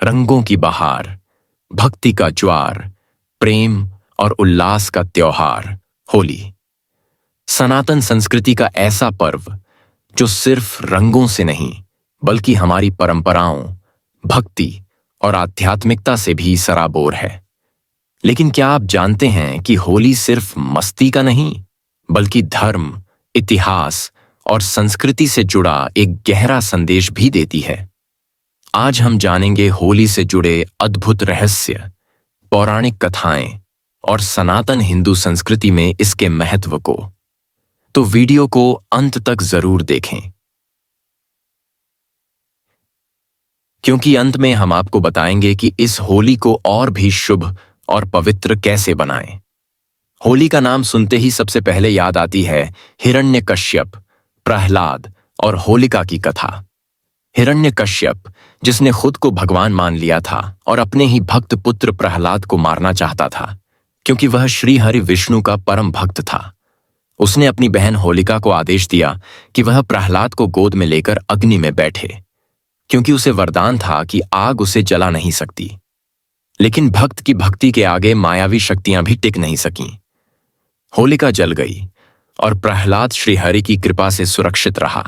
रंगों की बहार, भक्ति का ज्वार, प्रेम और उल्लास का त्योहार होली। सनातन संस्कृति का ऐसा पर्व जो सिर्फ रंगों से नहीं बल्कि हमारी परंपराओं, भक्ति और आध्यात्मिकता से भी सराबोर है। लेकिन क्या आप जानते हैं कि होली सिर्फ मस्ती का नहीं बल्कि धर्म, इतिहास और संस्कृति से जुड़ा एक गहरा संदेश भी देती है। आज हम जानेंगे होली से जुड़े अद्भुत रहस्य, पौराणिक कथाएं और सनातन हिंदू संस्कृति में इसके महत्व को। तो वीडियो को अंत तक जरूर देखें, क्योंकि अंत में हम आपको बताएंगे कि इस होली को और भी शुभ और पवित्र कैसे बनाएं। होली का नाम सुनते ही सबसे पहले याद आती है हिरण्यकश्यप, प्रहलाद और होलिका की कथा। हिरण्यकश्यप, जिसने खुद को भगवान मान लिया था और अपने ही भक्त पुत्र प्रहलाद को मारना चाहता था, क्योंकि वह श्री हरि विष्णु का परम भक्त था। उसने अपनी बहन होलिका को आदेश दिया कि वह प्रहलाद को गोद में लेकर अग्नि में बैठे, क्योंकि उसे वरदान था कि आग उसे जला नहीं सकती। लेकिन भक्त की भक्ति के आगे मायावी शक्तियां भी टिक नहीं सकीं। होलिका जल गई और प्रहलाद श्रीहरि की कृपा से सुरक्षित रहा।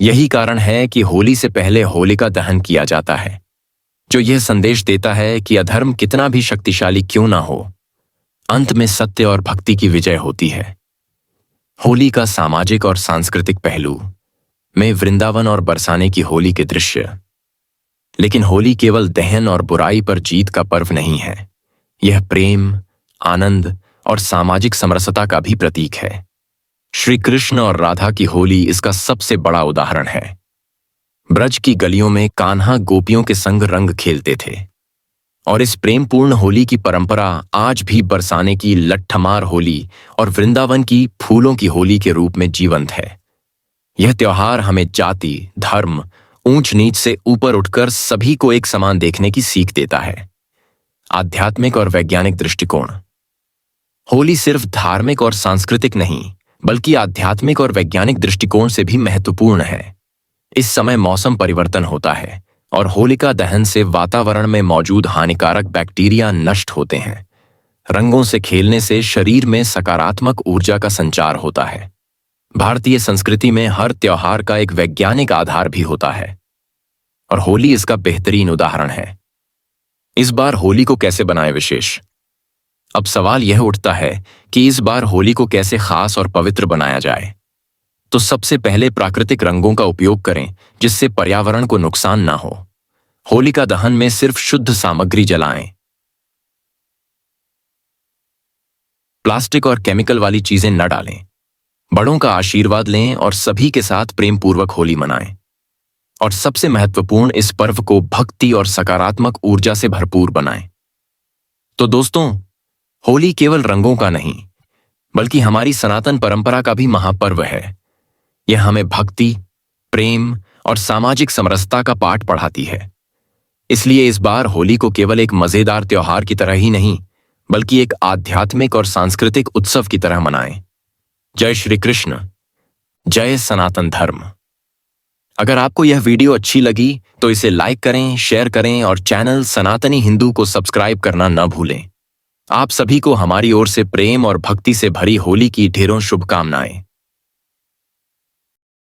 यही कारण है कि होली से पहले होलिका दहन किया जाता है, जो यह संदेश देता है कि अधर्म कितना भी शक्तिशाली क्यों ना हो, अंत में सत्य और भक्ति की विजय होती है। होली का सामाजिक और सांस्कृतिक पहलू में वृंदावन और बरसाने की होली के दृश्य। लेकिन होली केवल दहन और बुराई पर जीत का पर्व नहीं है, यह प्रेम, आनंद और सामाजिक समरसता का भी प्रतीक है। श्री कृष्ण और राधा की होली इसका सबसे बड़ा उदाहरण है। ब्रज की गलियों में कान्हा गोपियों के संग रंग खेलते थे, और इस प्रेमपूर्ण होली की परंपरा आज भी बरसाने की लट्ठमार होली और वृंदावन की फूलों की होली के रूप में जीवंत है। यह त्योहार हमें जाति, धर्म, ऊंच नीच से ऊपर उठकर सभी को एक समान देखने की सीख देता है। आध्यात्मिक और वैज्ञानिक दृष्टिकोण। होली सिर्फ धार्मिक और सांस्कृतिक नहीं बल्कि आध्यात्मिक और वैज्ञानिक दृष्टिकोण से भी महत्वपूर्ण है। इस समय मौसम परिवर्तन होता है और होलिका दहन से वातावरण में मौजूद हानिकारक बैक्टीरिया नष्ट होते हैं। रंगों से खेलने से शरीर में सकारात्मक ऊर्जा का संचार होता है। भारतीय संस्कृति में हर त्योहार का एक वैज्ञानिक आधार भी होता है, और होली इसका बेहतरीन उदाहरण है। इस बार होली को कैसे बनाएं विशेष? अब सवाल यह उठता है कि इस बार होली को कैसे खास और पवित्र बनाया जाए। तो सबसे पहले प्राकृतिक रंगों का उपयोग करें, जिससे पर्यावरण को नुकसान ना हो। होलिका दहन में सिर्फ शुद्ध सामग्री जलाएं। प्लास्टिक और केमिकल वाली चीजें न डालें। बड़ों का आशीर्वाद लें और सभी के साथ प्रेम पूर्वक होली मनाएं। और सबसे महत्वपूर्ण, इस पर्व को भक्ति और सकारात्मक ऊर्जा से भरपूर बनाएं। तो दोस्तों, होली केवल रंगों का नहीं बल्कि हमारी सनातन परंपरा का भी महापर्व है। यह हमें भक्ति, प्रेम और सामाजिक समरसता का पाठ पढ़ाती है। इसलिए इस बार होली को केवल एक मजेदार त्योहार की तरह ही नहीं बल्कि एक आध्यात्मिक और सांस्कृतिक उत्सव की तरह मनाएं। जय श्री कृष्ण, जय सनातन धर्म। अगर आपको यह वीडियो अच्छी लगी तो इसे लाइक करें, शेयर करें और चैनल सनातनी हिंदू को सब्सक्राइब करना न भूलें। आप सभी को हमारी ओर से प्रेम और भक्ति से भरी होली की ढेरों शुभकामनाएं।